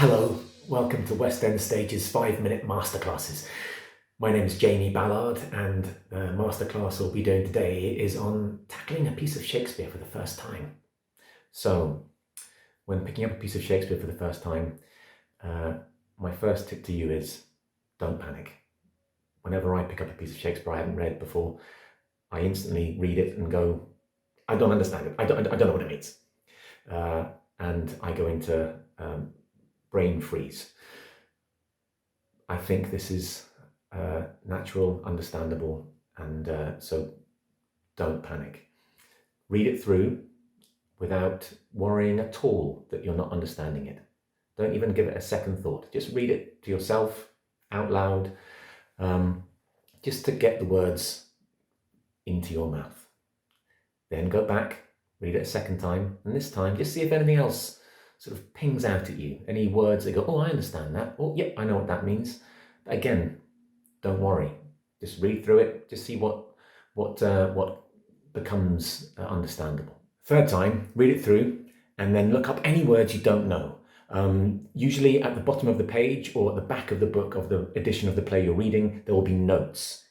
Hello, welcome to West End Stage's 5-minute masterclasses. My name is Jamie Ballard, and the masterclass we'll be doing today is on tackling a piece of Shakespeare for the first time. So, when picking up a piece of Shakespeare for the first time, my first tip to you is don't panic. Whenever I pick up a piece of Shakespeare I haven't read before, I instantly read it and go, I don't understand it. I don't know what it means. And I go into brain freeze. I think this is natural, understandable, and so don't panic. Read it through without worrying at all that you're not understanding it. Don't even give it a second thought. Just read it to yourself out loud, just to get the words into your mouth. Then go back, read it a second time, and this time just see if anything else sort of pings out at you. Any words that go, oh, I understand that. Oh, yep, I know what that means. But again, don't worry. Just read through it. Just see what becomes understandable. Third time, read it through, and then look up any words you don't know. Usually at the bottom of the page or at the back of the book of the edition of the play you're reading, there will be notes.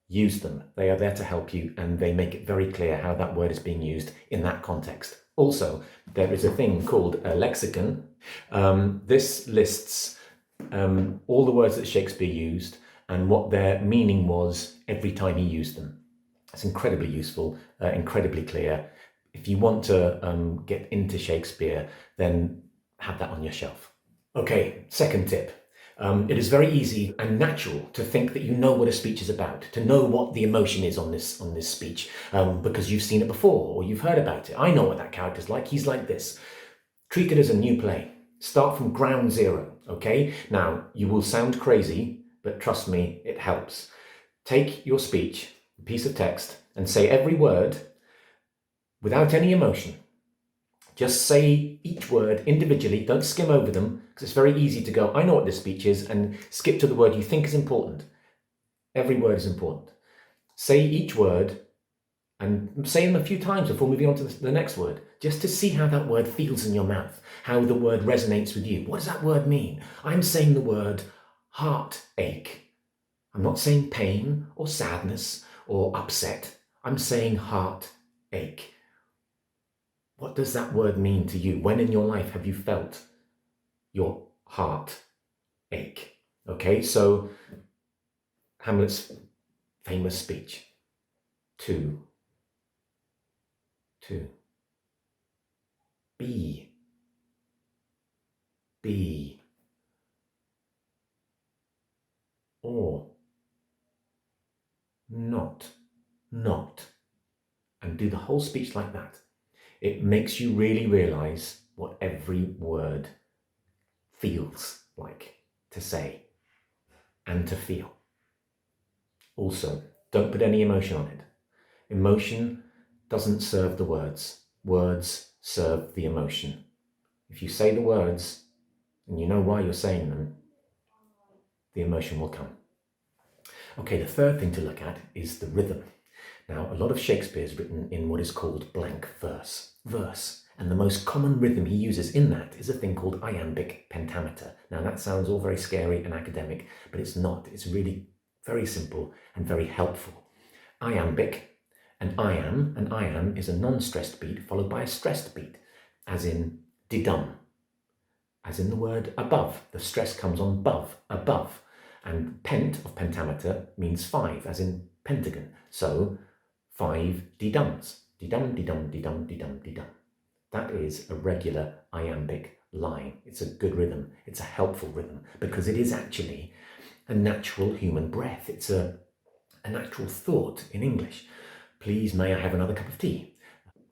Use them. They are there to help you, and they make it very clear how that word is being used in that context. Also, there is a thing called a lexicon. This lists all the words that Shakespeare used and what their meaning was every time he used them. It's incredibly useful, incredibly clear. If you want to get into Shakespeare, then have that on your shelf. Okay, second tip. It is very easy and natural to think that you know what a speech is about, to know what the emotion is on this speech, because you've seen it before or you've heard about it. I know what that character's like. He's like this. Treat it as a new play. Start from ground zero, okay? Now, you will sound crazy, but trust me, it helps. Take your speech, a piece of text, and say every word without any emotion. Just say each word individually, don't skim over them, because it's very easy to go, I know what this speech is, and skip to the word you think is important. Every word is important. Say each word, and say them a few times before moving on to the next word, just to see how that word feels in your mouth, how the word resonates with you. What does that word mean? I'm saying the word heartache. I'm not saying pain or sadness or upset. I'm saying heartache. What does that word mean to you? When in your life have you felt your heart ache? Okay, so Hamlet's famous speech. Two. Be. Or. Not. And do the whole speech like that. It makes you really realize what every word feels like to say and to feel. Also, don't put any emotion on it. Emotion doesn't serve the words. Words serve the emotion. If you say the words and you know why you're saying them, the emotion will come. Okay, the third thing to look at is the rhythm. Now, a lot of Shakespeare is written in what is called blank verse. And the most common rhythm he uses in that is a thing called iambic pentameter. Now, that sounds all very scary and academic, but it's not. It's really very simple and very helpful. Iambic, an iamb is a non-stressed beat followed by a stressed beat, as in didum, as in the word above. The stress comes on above. And pent of pentameter means 5, as in pentagon. So 5 didums. Didum, didum, didum, didum, didum. That is a regular iambic line. It's a good rhythm. It's a helpful rhythm because it is actually a natural human breath. It's a natural thought in English. Please, may I have another cup of tea?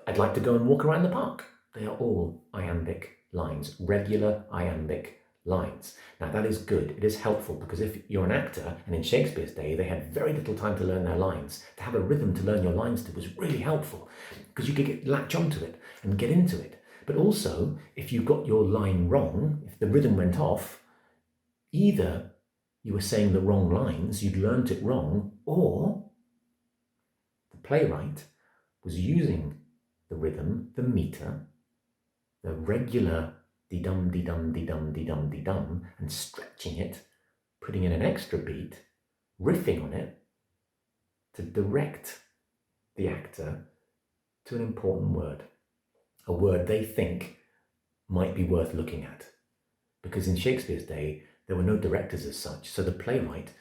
I'd like to go and walk around the park. They are all iambic lines, regular iambic lines. Now that is good. It is helpful because if you're an actor, and in Shakespeare's day they had very little time to learn their lines, to have a rhythm to learn your lines to was really helpful because you could latch onto it and get into it. But also, if you got your line wrong, if the rhythm went off, either you were saying the wrong lines, you'd learnt it wrong, or the playwright was using the rhythm, the meter, the regular dee-dum, dee-dum, dee-dum, dee-dum, dee-dum, and stretching it, putting in an extra beat, riffing on it to direct the actor to an important word, a word they think might be worth looking at. Because in Shakespeare's day, there were no directors as such, so the playwright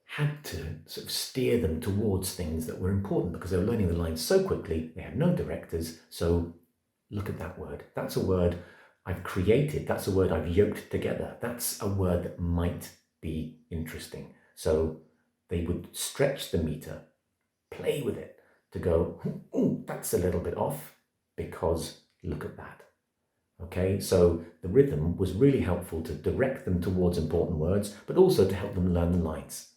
had to sort of steer them towards things that were important because they were learning the lines so quickly, they had no directors, so look at that word. That's a word I've created, that's a word I've yoked together, that's a word that might be interesting. So they would stretch the meter, play with it to go, ooh, that's a little bit off because look at that. Okay, so the rhythm was really helpful to direct them towards important words, but also to help them learn the lines.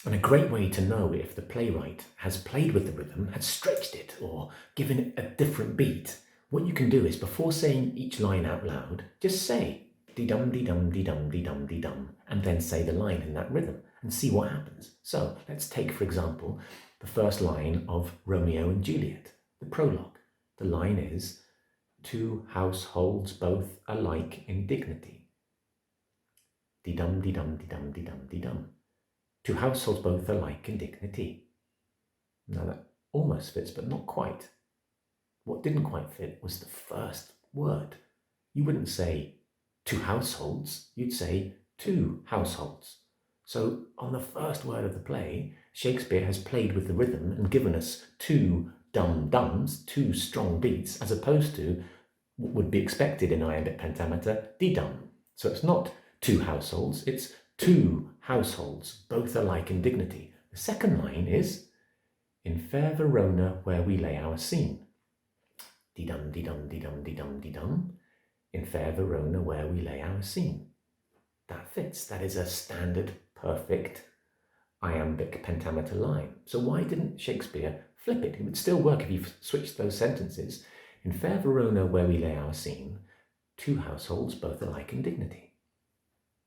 And a great way to know if the playwright has played with the rhythm, has stretched it, or given it a different beat, what you can do is before saying each line out loud, just say dee-dum, dee-dum, dee-dum, dee-dum, dee-dum, and then say the line in that rhythm and see what happens. So let's take, for example, the first line of Romeo and Juliet, the prologue. The line is, two households both alike in dignity. Dee-dum, dee-dum, dee-dum, dee-dum, dee-dum. Two households both alike in dignity. Now that almost fits, but not quite. What didn't quite fit was the first word. You wouldn't say two households, you'd say two households. So on the first word of the play, Shakespeare has played with the rhythm and given us two dum-dums, two strong beats, as opposed to what would be expected in iambic pentameter, dee-dum. So it's not two households, it's two households, both alike in dignity. The second line is, in fair Verona where we lay our scene. Dee-dum, dee-dum, dee-dum, dee-dum, dee-dum. In fair Verona where we lay our scene. That fits. That is a standard, perfect iambic pentameter line. So why didn't Shakespeare flip it? It would still work if you switched those sentences. In fair Verona where we lay our scene, two households both alike in dignity.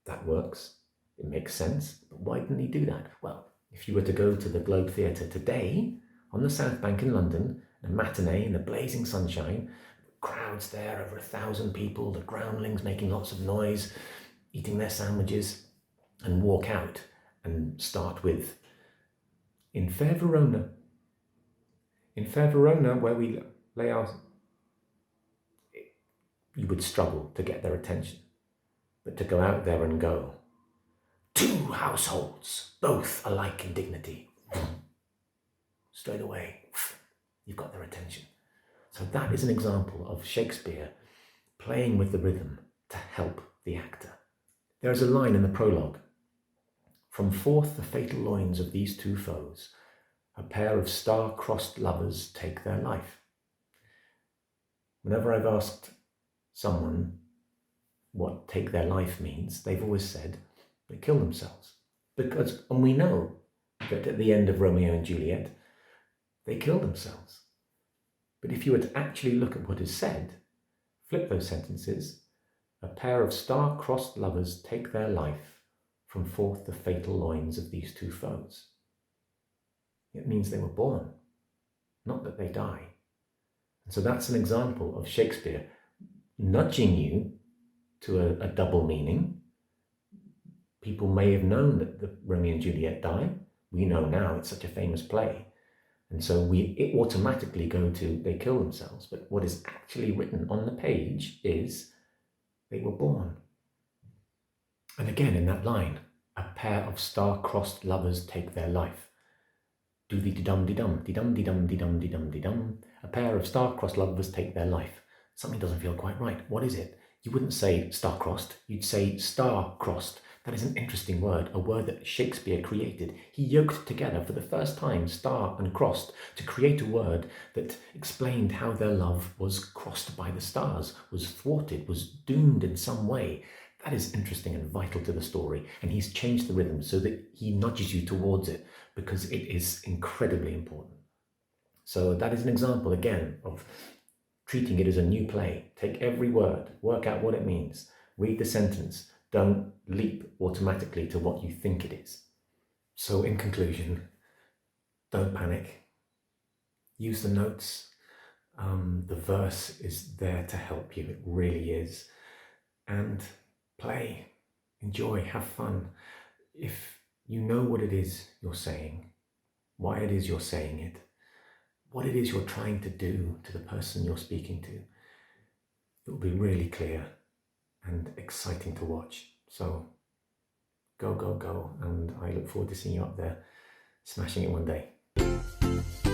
That works. It makes sense. But why didn't he do that? Well, if you were to go to the Globe Theatre today, on the South Bank in London, a matinee in the blazing sunshine, crowds there, over 1,000 people, the groundlings making lots of noise, eating their sandwiches, and walk out and start with, in fair Verona where we lay our... You would struggle to get their attention. But to go out there and go, two households, both alike in dignity, straight away, you've got their attention. So that is an example of Shakespeare playing with the rhythm to help the actor. There is a line in the prologue, from forth the fatal loins of these two foes, a pair of star-crossed lovers take their life. Whenever I've asked someone what take their life means, they've always said they kill themselves. And we know that at the end of Romeo and Juliet, they kill themselves. But if you were to actually look at what is said, flip those sentences, a pair of star-crossed lovers take their life from forth the fatal loins of these two foes. It means they were born, not that they die. And so that's an example of Shakespeare nudging you to a double meaning. People may have known that the Romeo and Juliet die. We know now it's such a famous play. And so it automatically go to they kill themselves. But what is actually written on the page is they were born. And again, in that line, a pair of star-crossed lovers take their life. Do-dee-dum, dee-dum, dee-dum, dee-dum, dee-dum, dee-dum, dee-dum. A pair of star-crossed lovers take their life. Something doesn't feel quite right. What is it? You wouldn't say star-crossed, you'd say star-crossed. That is an interesting word, a word that Shakespeare created. He yoked together for the first time star and crossed to create a word that explained how their love was crossed by the stars, was thwarted, was doomed in some way. That is interesting and vital to the story, and he's changed the rhythm so that he nudges you towards it because it is incredibly important. So that is an example, again, of treating it as a new play. Take every word, work out what it means, read the sentence, don't leap automatically to what you think it is. So in conclusion, don't panic. Use the notes. The verse is there to help you. It really is. and play, enjoy, have fun. If you know what it is you're saying, why it is you're saying it, what it is you're trying to do to the person you're speaking to, it will be really clear and exciting to watch. So go, go, go. And I look forward to seeing you up there smashing it one day.